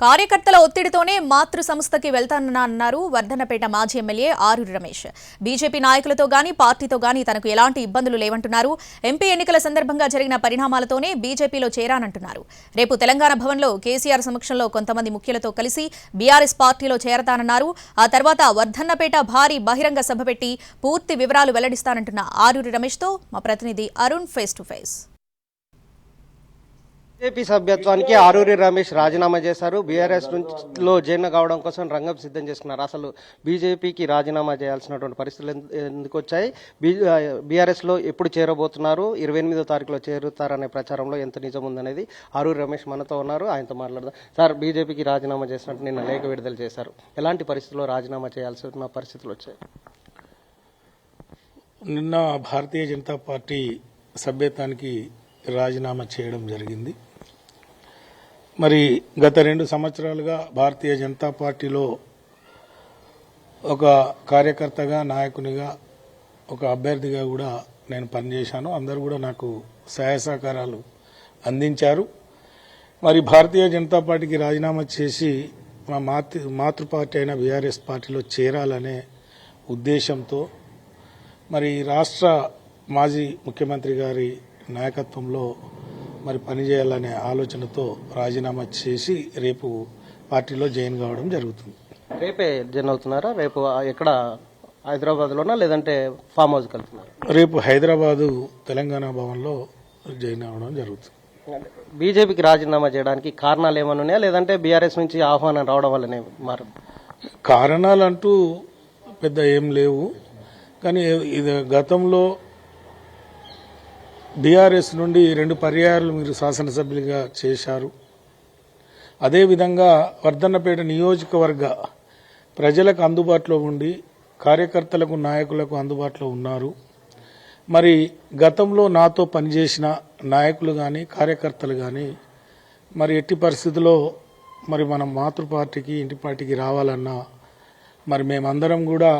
కార్యకర్తల ఒత్తిడితోనే మాతృ సంస్థకి వెళ్తానన్నారు వర్ధన్నపేట మాజీ ఎమ్మెల్యే ఆరూరి రమేష్. బీజేపీ నాయకులతో గానీ పార్టీతో గానీ తనకు ఎలాంటి ఇబ్బందులు లేవంటున్నారు. ఎంపీ ఎన్నికల సందర్భంగా జరిగిన పరిణామాలతోనే బీజేపీలో చేరానంటున్నారు. రేపు తెలంగాణ భవన్లో కేసీఆర్ సమక్షంలో కొంతమంది ముఖ్యులతో కలిసి బీఆర్ఎస్ పార్టీలో చేరతానన్నారు. ఆ తర్వాత వర్ధన్నపేట భారీ బహిరంగ సభ పెట్టి పూర్తి వివరాలు వెల్లడిస్తానంటున్న ఆరూరి రమేష్తో మా ప్రతినిధి Arun face to face. BJP సభ్యత్వానికి ఆరూరి రమేష్ రాజీనామా చేశారు. బీఆర్ఎస్ లో జాయిన్ కావడం కోసం రంగం సిద్ధం చేసుకున్నారు. అసలు బీజేపీకి రాజీనామా చేయాల్సినటువంటి పరిస్థితులు ఎందుకు వచ్చాయి, బీఆర్ఎస్ లో ఎప్పుడు చేరబోతున్నారు, 28వ తారీఖులో చేరుతారనే ప్రచారంలో ఎంత నిజం ఉందనేది ఆరూరి రమేష్ మనతో ఉన్నారు. ఆయనతో మాట్లాడదాం. సార్, బీజేపీకి రాజీనామా చేసినట్టు నిన్న లేఖ విడుదల చేశారు. ఎలాంటి పరిస్థితుల్లో రాజీనామా చేయాల్సిన పరిస్థితులు వచ్చాయి? నిన్న భారతీయ జనతా పార్టీ సభ్యత్వానికి రాజీనామా చేయడం జరిగింది. మరి గత 2 సంవత్సరాలుగా భారతీయ జనతా పార్టీలో ఒక కార్యకర్తగా, నాయకునిగా, ఒక అభ్యర్థిగా కూడా నేను పనిచేశాను. అందరూ కూడా నాకు సహాయ సహకారాలు అందించారు. మరి భారతీయ జనతా పార్టీకి రాజీనామా చేసి మా మాతృ పార్టీ అయిన బీఆర్ఎస్ పార్టీలో చేరాలనే ఉద్దేశంతో మరి రాష్ట్ర మాజీ ముఖ్యమంత్రి గారి నాయకత్వంలో మరి పనిచేయాలనే ఆలోచనతో రాజీనామా చేసి రేపు పార్టీలో జాయిన్ కావడం జరుగుతుంది. రేపే జాయిన్ అవుతున్నారా? రేపు ఎక్కడ, హైదరాబాద్లోనా లేదంటే ఫామ్ హౌస్కి వెళ్తున్నారా? రేపు హైదరాబాదు తెలంగాణ భవన్లో జాయిన్ అవ్వడం జరుగుతుంది. బీజేపీకి రాజీనామా చేయడానికి కారణాలు ఏమైనా ఉన్నాయా, లేదంటే బీఆర్ఎస్ నుంచి ఆహ్వానం రావడం వల్లనే మారు? కారణాలంటూ పెద్ద ఏం లేవు, కానీ ఇది గతంలో బీఆర్ఎస్ నుండి 2 పర్యాయాలు మీరు శాసనసభ్యులుగా చేశారు. అదేవిధంగా వర్ధన్నపేట నియోజకవర్గ ప్రజలకు అందుబాటులో ఉండి కార్యకర్తలకు, నాయకులకు అందుబాటులో ఉన్నారు. మరి గతంలో నాతో పనిచేసిన నాయకులు కానీ, కార్యకర్తలు కానీ మరి ఎట్టి పరిస్థితుల్లో మరి మనం మాతృ పార్టీకి, ఇంటి పార్టీకి రావాలన్నా మరి మేమందరం కూడా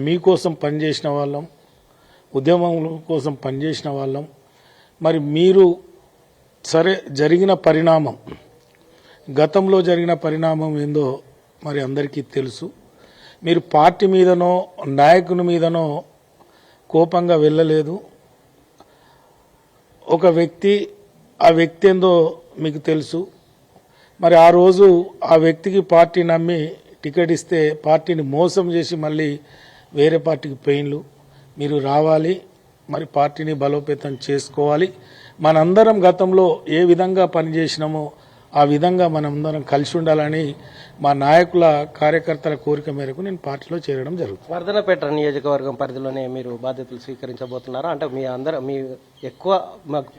మీకోసం పనిచేసిన వాళ్ళం, ఉద్యమం కోసం పనిచేసిన వాళ్ళం. మరి మీరు సరే జరిగిన పరిణామం, గతంలో జరిగిన పరిణామం ఏందో మరి అందరికీ తెలుసు. మీరు పార్టీ మీదనో నాయకుని మీదనో కోపంగా వెళ్ళలేదు. ఒక వ్యక్తి, ఆ వ్యక్తి ఏందో మీకు తెలుసు. మరి ఆ రోజు ఆ వ్యక్తికి పార్టీ నమ్మి టికెట్ ఇస్తే పార్టీని మోసం చేసి మళ్ళీ వేరే పార్టీకి పోయిన్లు. మీరు రావాలి, మరి పార్టీని బలోపేతం చేసుకోవాలి. మనందరం గతంలో ఏ విధంగా పనిచేసినామో ఆ విధంగా మనందరం కలిసి ఉండాలని మా నాయకుల, కార్యకర్తల కోరిక మేరకు నేను పార్టీలో చేరడం జరుగుతుంది. వర్ధన్నపేట నియోజకవర్గం పరిధిలోనే మీరు బాధ్యతలు స్వీకరించబోతున్నారా? అంటే మీ ఎక్కువ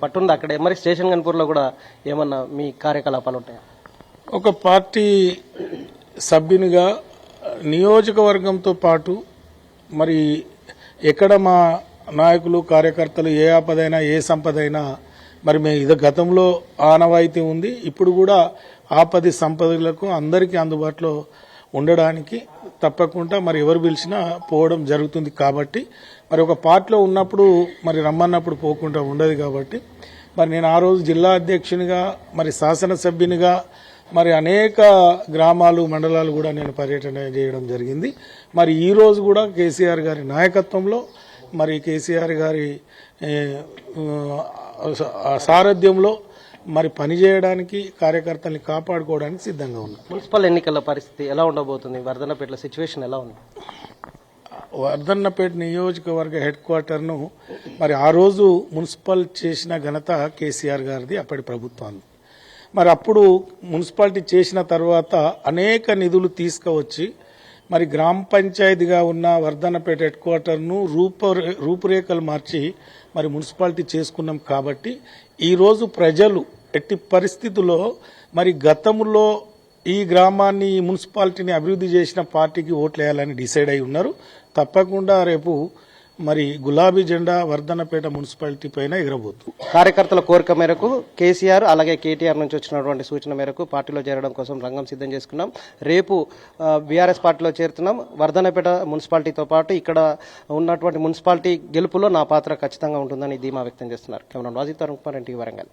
పట్టుంది అక్కడే, మరి స్టేషన్ గన్పూర్లో కూడా ఏమన్నా మీ కార్యకలాపాలు ఉంటాయా? ఒక పార్టీ సభ్యునిగా నియోజకవర్గంతో పాటు మరి ఎక్కడ మా నాయకులు, కార్యకర్తలు ఏ ఆపదైనా, ఏ సంపదైనా మరి ఇది గతంలో ఆనవాయితీ ఉంది. ఇప్పుడు కూడా ఆపది సంపదలకు అందరికీ అందుబాటులో ఉండడానికి తప్పకుండా మరి ఎవరు పిలిచినా పోవడం జరుగుతుంది. కాబట్టి మరి ఒక పార్టీలో ఉన్నప్పుడు మరి రమ్మన్నప్పుడు పోకుండా ఉండదు. కాబట్టి మరి నేను ఆ రోజు జిల్లా అధ్యక్షునిగా, మరి శాసనసభ్యునిగా మరి అనేక గ్రామాలు, మండలాలు కూడా నేను పర్యటన చేయడం జరిగింది. మరి ఈ రోజు కూడా కేసీఆర్ గారి నాయకత్వంలో, మరి కేసీఆర్ గారి సారథ్యంలో మరి పనిచేయడానికి, కార్యకర్తల్ని కాపాడుకోవడానికి సిద్ధంగా ఉన్నాం. మున్సిపల్ ఎన్నికల పరిస్థితి ఎలా ఉండబోతుంది? వర్ధన్నపేట సిచ్యువేషన్ ఎలా ఉంది? వర్ధన్నపేట నియోజకవర్గ హెడ్ క్వార్టర్ను మరి ఆ రోజు మున్సిపల్ చేసిన ఘనత కేసీఆర్ గారిది, అప్పటి ప్రభుత్వాన్ని. మరి అప్పుడు మున్సిపాలిటీ చేసిన తర్వాత అనేక నిధులు తీసుకువచ్చి మరి గ్రామ పంచాయతీగా ఉన్న వర్ధన్నపేట హెడ్ క్వార్టర్ను రూపురేఖలు మార్చి మరి మున్సిపాలిటీ చేసుకున్నాం. కాబట్టి ఈరోజు ప్రజలు ఎట్టి పరిస్థితుల్లో మరి గతంలో ఈ గ్రామాన్ని, ఈ మున్సిపాలిటీని అభివృద్ధి చేసిన పార్టీకి ఓట్లేయాలని డిసైడ్ అయి ఉన్నారు. తప్పకుండా రేపు మరి గులాబీ జెండా వర్ధన్నపేట మున్సిపాలిటీ పైన ఎగరబోతుంది. కార్యకర్తల కోరిక మేరకు కేసీఆర్ అలాగే కేటీఆర్ నుంచి వచ్చినటువంటి సూచన మేరకు పార్టీలో చేరడం కోసం రంగం సిద్ధం చేసుకున్నాం. రేపు బీఆర్ఎస్ పార్టీలో చేరుతున్నాం. వర్ధన్నపేట మున్సిపాలిటీతో పాటు ఇక్కడ ఉన్నటువంటి మున్సిపాలిటీ గెలుపులో నా పాత్ర ఖచ్చితంగా ఉంటుందని ధీమా వ్యక్తం చేస్తున్నారు. కెమెరా రాజీవ్ తరుణ్ కుమార్, ఎన్టీవీ వరంగల్.